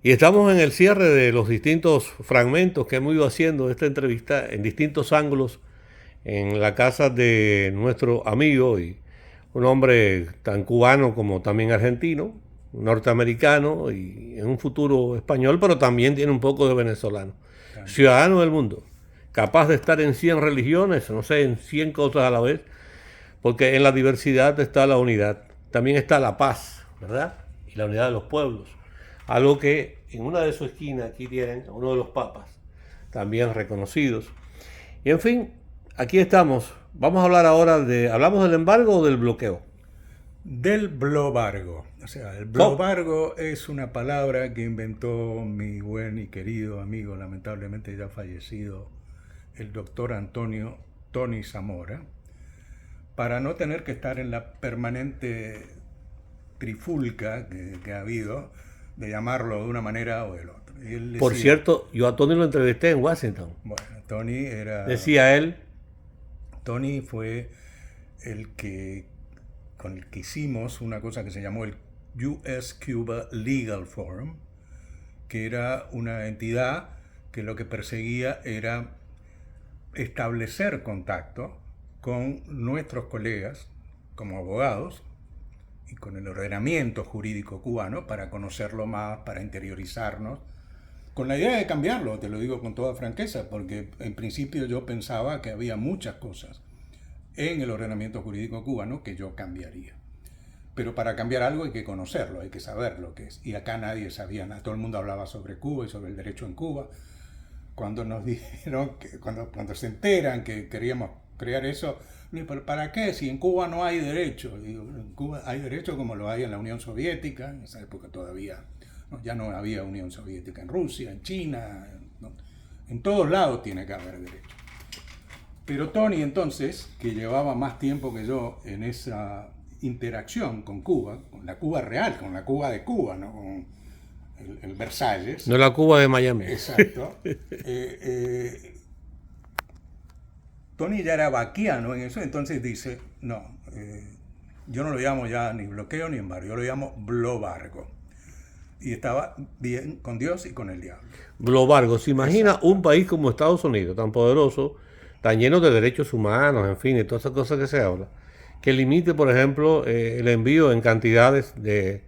Y estamos en el cierre de los distintos fragmentos que hemos ido haciendo de esta entrevista en distintos ángulos en la casa de nuestro amigo y un hombre tan cubano como también argentino, norteamericano y en un futuro español, pero también tiene un poco de venezolano. También. Ciudadano del mundo, capaz de estar en 100 religiones, no sé, en 100 cosas a la vez, porque en la diversidad está la unidad, también está la paz, ¿verdad? Y la unidad de los pueblos. Algo que en una de sus esquinas aquí tienen a uno de los papas, también reconocidos. Y en fin, aquí estamos. Vamos a hablar ahora de, ¿hablamos del embargo o del bloqueo? Del blobargo. O sea, el Oh, blobargo es una palabra que inventó mi buen y querido amigo, lamentablemente ya fallecido, el doctor Antonio Tony Zamora, para no tener que estar en la permanente trifulca que ha habido de llamarlo de una manera o de la otra. Y él por decía, cierto, yo a Tony lo entrevisté en Washington. bueno, Tony era, Decía él, Tony fue el que con el que hicimos una cosa que se llamó el US Cuba Legal Forum, que era una entidad que lo que perseguía era establecer contacto con nuestros colegas como abogados y con el ordenamiento jurídico cubano para conocerlo más, para interiorizarnos, con la idea de cambiarlo, te lo digo con toda franqueza, porque en principio yo pensaba que había muchas cosas en el ordenamiento jurídico cubano que yo cambiaría. Pero para cambiar algo hay que conocerlo, hay que saber lo que es. Y acá nadie sabía nada, todo el mundo hablaba sobre Cuba y sobre el derecho en Cuba. Cuando nos dijeron, cuando se enteran que queríamos crear eso, ¿pero para qué? Si en Cuba no hay derecho. Digo, en Cuba hay derecho como lo hay en la Unión Soviética, en esa época todavía no, ya no había Unión Soviética, en Rusia, en China, no, en todos lados tiene que haber derecho. Pero Tony entonces, que llevaba más tiempo que yo en esa interacción con Cuba, con la Cuba real, con la Cuba de Cuba, ¿no? Con el no Versalles, es la Cuba de Miami. exacto, Tony ya era vaquiano en eso, entonces dice, no, yo no lo llamo ya ni bloqueo ni embargo, yo lo llamo blobargo. Y estaba bien con Dios y con el diablo. Globargo, ¿se imagina Exacto. un país como Estados Unidos, tan poderoso, tan lleno de derechos humanos, en fin, y todas esas cosas que se habla, que limite, por ejemplo, el envío en cantidades de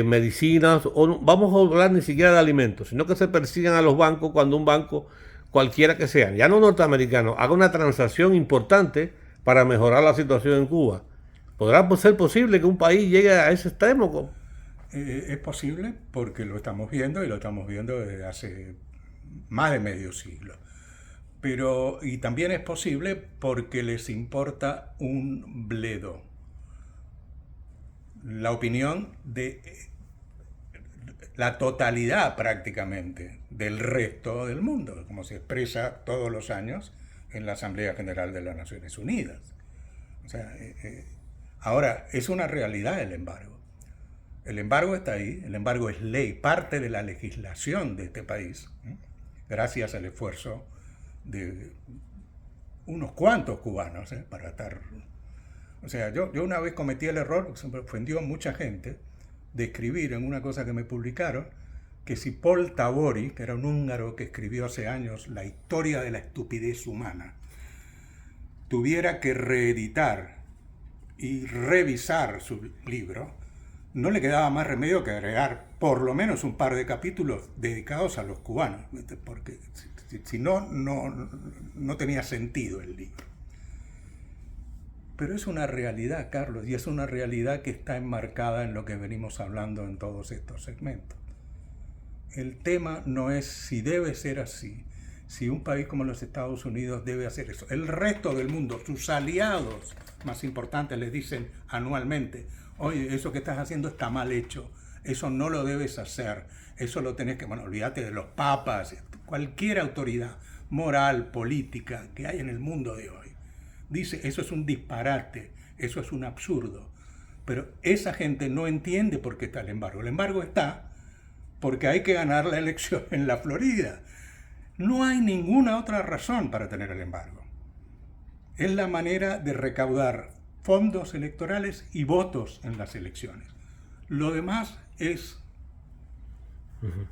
medicinas, o no, vamos a hablar ni siquiera de alimentos, sino que se persigan a los bancos cuando un banco, cualquiera que sea, ya no norteamericano, haga una transacción importante para mejorar la situación en Cuba? ¿Podrá ser posible que un país llegue a ese extremo? Es posible porque lo estamos viendo y lo estamos viendo desde hace más de medio siglo. Pero, y también es posible porque les importa un bledo la opinión de la totalidad prácticamente del resto del mundo, como se expresa todos los años en la Asamblea General de las Naciones Unidas. O sea, ahora, es una realidad el embargo. El embargo está ahí, el embargo es ley, parte de la legislación de este país, gracias al esfuerzo de unos cuantos cubanos, para estar... O sea, yo una vez cometí el error, que se me ofendió a mucha gente, de escribir en una cosa que me publicaron, que si Paul Tabori, que era un húngaro que escribió hace años La historia de la estupidez humana, tuviera que reeditar y revisar su libro, no le quedaba más remedio que agregar por lo menos un par de capítulos dedicados a los cubanos, porque si no, no tenía sentido el libro. Pero es una realidad, Carlos, y es una realidad que está enmarcada en lo que venimos hablando en todos estos segmentos. El tema no es si debe ser así, si un país como los Estados Unidos debe hacer eso. El resto del mundo, sus aliados más importantes, les dicen anualmente, oye, eso que estás haciendo está mal hecho, eso no lo debes hacer, eso lo tenés que, bueno, olvídate de los papas, cualquier autoridad moral, política que hay en el mundo de hoy. Dice, eso es un disparate, eso es un absurdo. Pero esa gente no entiende por qué está el embargo. El embargo está porque hay que ganar la elección en la Florida. No hay ninguna otra razón para tener el embargo. Es la manera de recaudar fondos electorales y votos en las elecciones. Lo demás es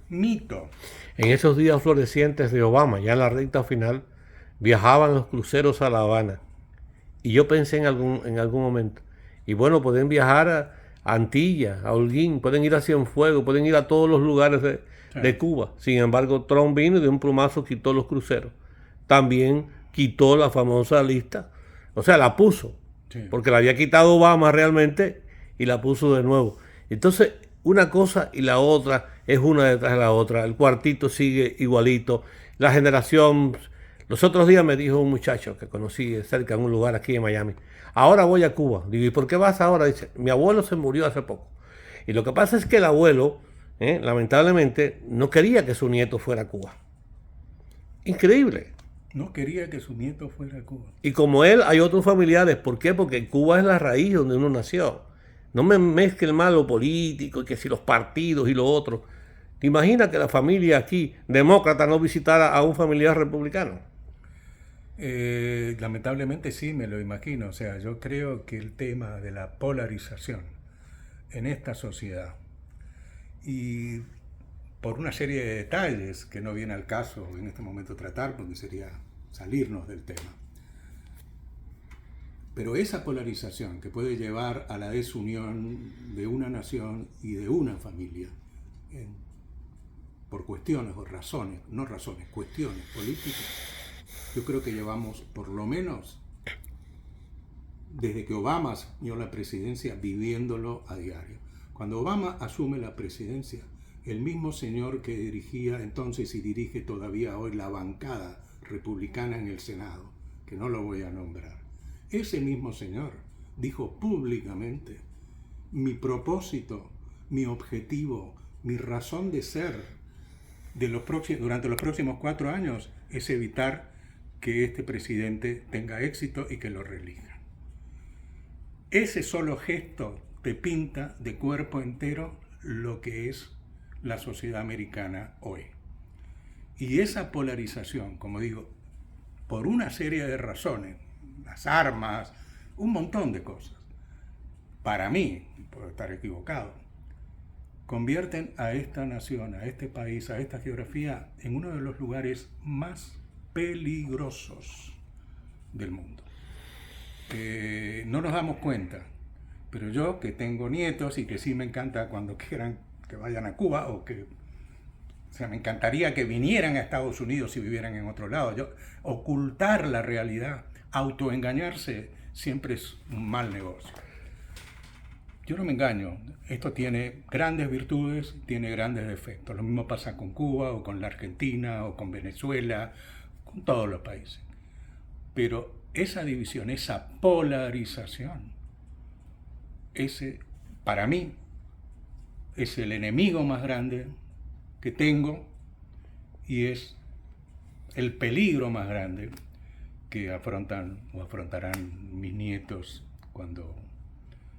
Mito. En esos días florecientes de Obama, ya en la recta final, viajaban los cruceros a La Habana. Y yo pensé en algún momento, y bueno, pueden viajar a Antilla, a Holguín, pueden ir a Cienfuegos, pueden ir a todos los lugares Sí. de Cuba. Sin embargo, Trump vino y de un plumazo quitó los cruceros. También quitó la famosa lista, o sea, la puso, Sí. porque la había quitado Obama realmente y la puso de nuevo. Entonces, una cosa y la otra es una detrás de la otra. El cuartito sigue igualito. La generación. Los otros días me dijo un muchacho que conocí cerca en un lugar aquí en Miami. Ahora voy a Cuba. Digo, ¿y por qué vas ahora? Dice, mi abuelo se murió hace poco. Y lo que pasa es que el abuelo, lamentablemente, no quería que su nieto fuera a Cuba. Increíble. No quería que su nieto fuera a Cuba. Y como él, hay otros familiares. ¿Por qué? Porque Cuba es la raíz donde uno nació. No me mezclen mal lo político y que si los partidos y lo otro. ¿Te imaginas que la familia aquí, demócrata, no visitara a un familiar republicano? Lamentablemente sí, me lo imagino. O sea, yo creo que el tema de la polarización en esta sociedad y por una serie de detalles que no viene al caso en este momento tratar, porque sería salirnos del tema. Pero esa polarización que puede llevar a la desunión de una nación y de una familia, por cuestiones o razones, no razones, cuestiones políticas, yo creo que llevamos por lo menos desde que Obama asumió la presidencia viviéndolo a diario. Cuando Obama asume la presidencia, el mismo señor que dirigía entonces y dirige todavía hoy la bancada republicana en el Senado, que no lo voy a nombrar, ese mismo señor dijo públicamente: mi propósito, mi objetivo, mi razón de ser durante los próximos 4 años es evitar que este presidente tenga éxito y que lo reelijan. Ese solo gesto te pinta de cuerpo entero lo que es la sociedad americana hoy. Y esa polarización, como digo, por una serie de razones, las armas, un montón de cosas, para mí, puedo estar equivocado, convierten a esta nación, a este país, a esta geografía en uno de los lugares más peligrosos del mundo. No nos damos cuenta, pero yo que tengo nietos y que sí me encanta cuando quieran que vayan a Cuba o sea, me encantaría que vinieran a Estados Unidos y vivieran en otro lado. Ocultar la realidad, autoengañarse, siempre es un mal negocio. Yo no me engaño, esto tiene grandes virtudes, tiene grandes defectos. Lo mismo pasa con Cuba o con la Argentina o con Venezuela, con todos los países. Pero esa división, esa polarización, para mí, es el enemigo más grande que tengo y es el peligro más grande que afrontan o afrontarán mis nietos cuando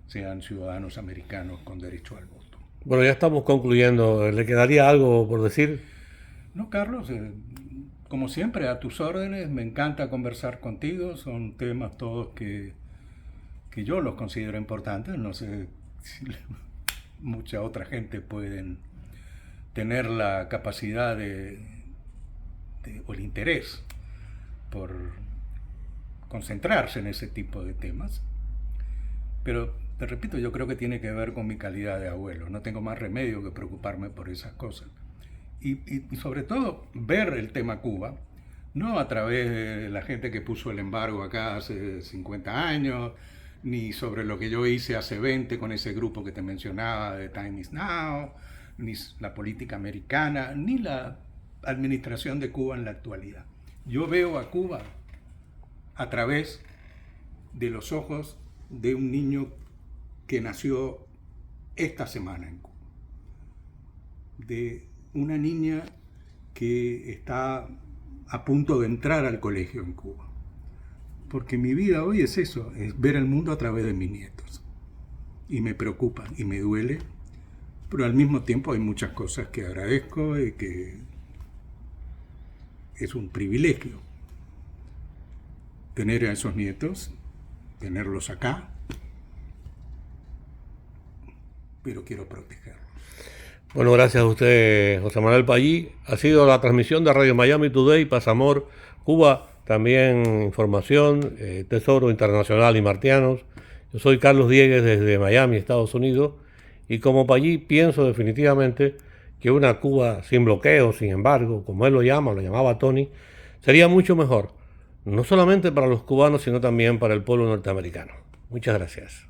sean ciudadanos americanos con derecho al voto. Bueno, ya estamos concluyendo. ¿Le quedaría algo por decir? No, Carlos, como siempre, a tus órdenes. Me encanta conversar contigo. Son temas todos que yo los considero importantes. No sé si mucha otra gente pueden tener la capacidad o el interés por concentrarse en ese tipo de temas. Pero, te repito, yo creo que tiene que ver con mi calidad de abuelo. No tengo más remedio que preocuparme por esas cosas. Y sobre todo, ver el tema Cuba, no a través de la gente que puso el embargo acá hace 50 años, ni sobre lo que yo hice hace 20 con ese grupo que te mencionaba de Time is Now, ni la política americana, ni la administración de Cuba en la actualidad. Yo veo a Cuba a través de los ojos de un niño que nació esta semana en Cuba, de una niña que está a punto de entrar al colegio en Cuba. Porque mi vida hoy es eso, es ver el mundo a través de mis nietos. Y me preocupa y me duele, pero al mismo tiempo hay muchas cosas que agradezco y que es un privilegio tener a esos nietos, tenerlos acá, pero quiero protegerlos. Bueno, gracias a usted, José Manuel Pallí. Ha sido la transmisión de Radio Miami Today, Paz Amor, Cuba, también información, Tesoro Internacional y Martianos. Yo soy Carlos Diegues desde Miami, Estados Unidos, y como Pallí pienso definitivamente que una Cuba sin bloqueo, sin embargo, como él lo llamaba Tony, sería mucho mejor, no solamente para los cubanos, sino también para el pueblo norteamericano. Muchas gracias.